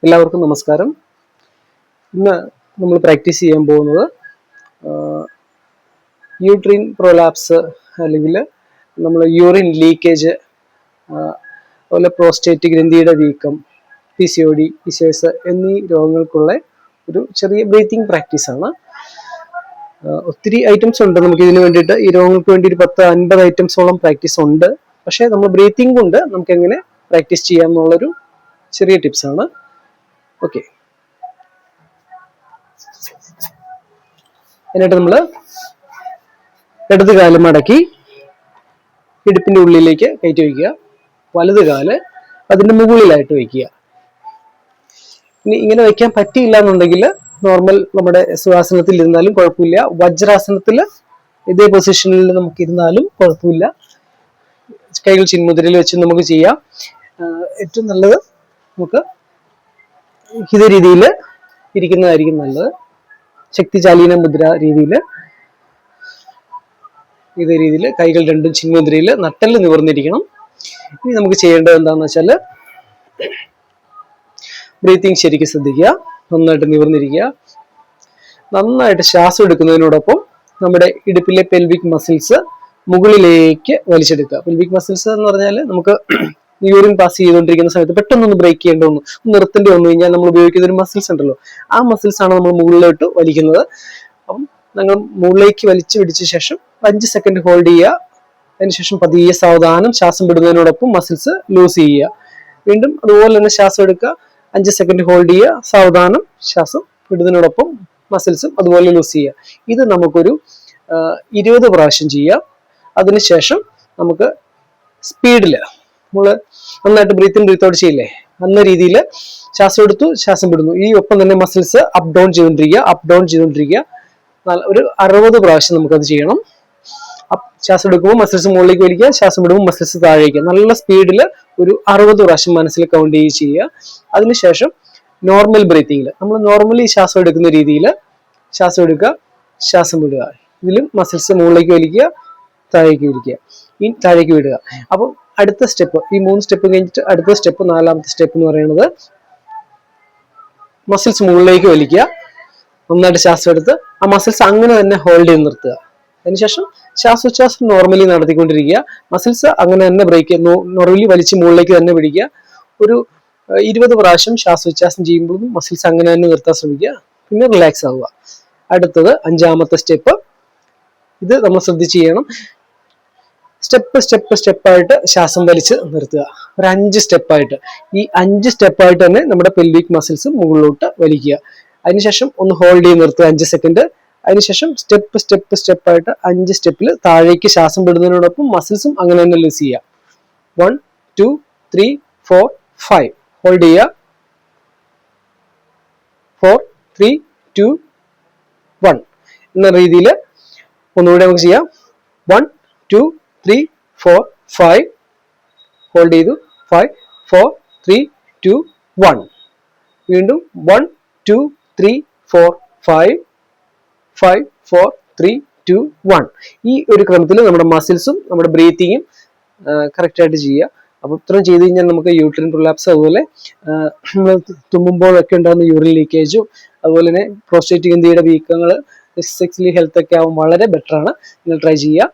എല്ലാവർക്കും നമസ്കാരം. ഇന്ന് നമ്മൾ പ്രാക്ടീസ് ചെയ്യാൻ പോകുന്നത് യൂട്രീൻ പ്രൊലാപ്സ് അല്ലെങ്കിൽ നമ്മൾ യൂറിൻ ലീക്കേജ്, അതുപോലെ പ്രോസ്റ്റേറ്റ് ഗ്രന്ഥിയുടെ വീക്കം, PCOD, PCOS എന്നീ രോഗങ്ങൾക്കുള്ള ഒരു ചെറിയ ബ്രീത്തിങ് പ്രാക്ടീസാണ്. ഒത്തിരി ഐറ്റംസ് ഉണ്ട് നമുക്ക് ഇതിന് വേണ്ടിയിട്ട്. ഈ രോഗങ്ങൾക്ക് വേണ്ടി ഒരു 10-50 ഐറ്റംസോളം പ്രാക്ടീസ് ഉണ്ട്. പക്ഷേ നമ്മൾ ബ്രീത്തിങ് കൊണ്ട് നമുക്ക് എങ്ങനെ പ്രാക്ടീസ് ചെയ്യാം എന്നുള്ളൊരു ചെറിയ ടിപ്സാണ്. ഓക്കെ, എന്നിട്ട് നമ്മൾ ഇടത് കാല് മടക്കി ഇടുപ്പിന്റെ ഉള്ളിലേക്ക് കയറ്റി വയ്ക്കുക. വലത് കാല് അതിന്റെ മുകളിലായിട്ട് വയ്ക്കുക. ഇനി ഇങ്ങനെ വയ്ക്കാൻ പറ്റിയില്ല എന്നുണ്ടെങ്കിൽ നോർമൽ നമ്മുടെ സുഖാസനത്തിൽ ഇരുന്നാലും കുഴപ്പമില്ല. വജ്രാസനത്തിൽ ഇതേ പൊസിഷനിൽ നമുക്ക് ഇരുന്നാലും കുഴപ്പമില്ല. കൈകൾ ചിന്മുദ്രയിൽ വെച്ച് നമുക്ക് ചെയ്യാം. ഏറ്റവും നല്ലത് നമുക്ക് ഇതേ രീതിയിൽ ഇരിക്കുന്നതായിരിക്കും നല്ലത്. ശക്തിചാലീന മുദ്ര രീതിയിൽ ഇതേ രീതിയിൽ കൈകൾ രണ്ടും ചിന്മുദ്രയിൽ നട്ടെല്ല് നിവർന്നിരിക്കണം. ഇനി നമുക്ക് ചെയ്യേണ്ടത് എന്താണെന്ന് വെച്ചാൽ ബ്രീത്തിങ് ശരിക്കും ശ്രദ്ധിക്കുക. നന്നായിട്ട് നിവർന്നിരിക്കുക. നന്നായിട്ട് ശ്വാസം എടുക്കുന്നതിനോടൊപ്പം നമ്മുടെ ഇടുപ്പിലെ പെൽവിക് മസിൽസ് മുകളിലേക്ക് വലിച്ചെടുക്കുക. പെൽവിക് മസിൽസ് എന്ന് പറഞ്ഞാൽ നമുക്ക് യൂറിൻ പാസ് ചെയ്തുകൊണ്ടിരിക്കുന്ന സമയത്ത് പെട്ടെന്നൊന്ന് ബ്രേക്ക് ചെയ്യേണ്ട ഒന്ന് നിർത്തേണ്ടി വന്നു കഴിഞ്ഞാൽ നമ്മൾ ഉപയോഗിക്കുന്ന ഒരു മസിൽസ് ഉണ്ടല്ലോ, ആ മസിൽസ് ആണ് നമ്മൾ മുകളിലോട്ട് വലിക്കുന്നത്. അപ്പം നിങ്ങൾ മുകളിലേക്ക് വലിച്ചു പിടിച്ച ശേഷം 5 സെക്കൻഡ് ഹോൾഡ് ചെയ്യുക. അതിനുശേഷം പതിയെ സാവധാനം ശ്വാസം വിടുന്നതിനോടൊപ്പം മസിൽസ് ലൂസ് ചെയ്യുക. വീണ്ടും അതുപോലെ തന്നെ ശ്വാസം എടുക്കുക. 5 സെക്കൻഡ് ഹോൾഡ് ചെയ്യുക. സാവധാനം ശ്വാസം വിടുന്നതിനോടൊപ്പം മസിൽസും അതുപോലെ ലൂസ് ചെയ്യുക. ഇത് നമുക്കൊരു 20 പ്രാവശ്യം ചെയ്യാം. അതിനുശേഷം നമുക്ക് സ്പീഡിൽ നമ്മൾ നന്നായിട്ട് ബ്രീത്ത് ഔട്ട് ചെയ്യില്ലേ, നല്ല രീതിയിൽ ശ്വാസം എടുത്തു, ശ്വാസം വിടുന്നു. ഈ ഒപ്പം തന്നെ മസിൽസ് അപ്പ് ഡൗൺ ചെയ്തുകൊണ്ടിരിക്കുക. ഒരു 60 പ്രാവശ്യം നമുക്കത് ചെയ്യണം. ശ്വാസം എടുക്കുമ്പോൾ മസിൽസ് മുകളിലേക്ക് വലിക്കുക, ശ്വാസം വിടുമ്പോൾ മസിൽസ് താഴേക്ക്. നല്ല സ്പീഡിൽ ഒരു 60 പ്രാവശ്യം മനസ്സിൽ കൗണ്ട് ചെയ്യുക. അതിനുശേഷം നോർമൽ ബ്രീത്തിങ്ങിൽ നമ്മൾ നോർമലി ശ്വാസം എടുക്കുന്ന രീതിയിൽ ശ്വാസം എടുക്കുക, ശ്വാസം വിടുക. ഇതിലും മസിൽസ് മുകളിലേക്ക് വലിക്കുക, താഴേക്ക് വലിക്കുക, താഴേക്ക് വിടുക. അപ്പം അടുത്ത സ്റ്റെപ്പ്, ഈ 3 സ്റ്റെപ്പ് കഴിഞ്ഞിട്ട് അടുത്ത സ്റ്റെപ്പ്, 4ാമത്തെ സ്റ്റെപ്പ് എന്ന് പറയുന്നത് മസിൽസ് മുകളിലേക്ക് വലിക്കുക. നന്നായിട്ട് ശ്വാസം എടുത്ത് ആ മസിൽസ് അങ്ങനെ തന്നെ ഹോൾഡ് ചെയ്ത് നിർത്തുക. അതിനുശേഷം ശ്വാസോച്ഛ്വാസം നോർമലി നടത്തിക്കൊണ്ടിരിക്കുക. മസിൽസ് അങ്ങനെ തന്നെ ബ്രേക്ക് നോർമലി വലിച്ച് മുകളിലേക്ക് തന്നെ പിടിക്കുക. ഒരു 20 പ്രാവശ്യം ശ്വാസോച്ഛ്വാസം ചെയ്യുമ്പോഴും മസിൽസ് അങ്ങനെ തന്നെ നിർത്താൻ ശ്രമിക്കുക. പിന്നെ റിലാക്സ് ആവുക. അടുത്തത് 5ാമത്തെ സ്റ്റെപ്പ്. ഇത് നമ്മൾ ശ്രദ്ധിച്ച് ചെയ്യണം. സ്റ്റെപ്പായിട്ട് ശ്വാസം വലിച്ച് നിർത്തുക. ഒരു 5 സ്റ്റെപ്പായിട്ട്. ഈ 5 സ്റ്റെപ്പായിട്ട് തന്നെ നമ്മുടെ പെൽവിക് മസിൽസ് മുകളിലോട്ട് വലിക്കുക. അതിനുശേഷം ഒന്ന് ഹോൾഡ് ചെയ്ത് നിർത്തുക 5 സെക്കൻഡ്. അതിനുശേഷം സ്റ്റെപ്പായിട്ട് 5 സ്റ്റെപ്പിൽ താഴേക്ക് ശ്വാസം വിടുന്നതിനോടൊപ്പം മസിൽസും അങ്ങനെ തന്നെ ലൂസ് ചെയ്യുക. 1 2 3 4 5 ഹോൾഡ് ചെയ്യുക. 4 3 2 1 എന്ന രീതിയിൽ ഒന്നുകൂടെ നമുക്ക് ചെയ്യാം. 1 2 3 4 5 ഹോൾഡ് ചെയ്തു. 5 4 3 2 1 വീണ്ടും 1 2 3 4 5 5 4 3 2 1 ഈ ഒരു ക്രമത്തിൽ നമ്മുടെ മസിൽസും നമ്മുടെ ബ്രീത്തിങ്ങും കറക്റ്റ് ആയിട്ട് ചെയ്യുക. അപ്പോൾ ഇത്രയും ചെയ്ത് കഴിഞ്ഞാൽ നമുക്ക് യൂട്രിൻ പ്രൊലാപ്സ്, അതുപോലെ നമ്മൾ തുമ്മുമ്പോഴൊക്കെ ഉണ്ടാകുന്ന യൂറിൻ ലീക്കേജും, അതുപോലെ തന്നെ പ്രോസ്റ്റേറ്റ് ഗ്രന്ഥിയുടെ വീക്കങ്ങൾ, സെക്സ്വലി ഹെൽത്ത് ഒക്കെ ആവും വളരെ ബെറ്റർ ആണ്. നിങ്ങൾ ട്രൈ ചെയ്യുക.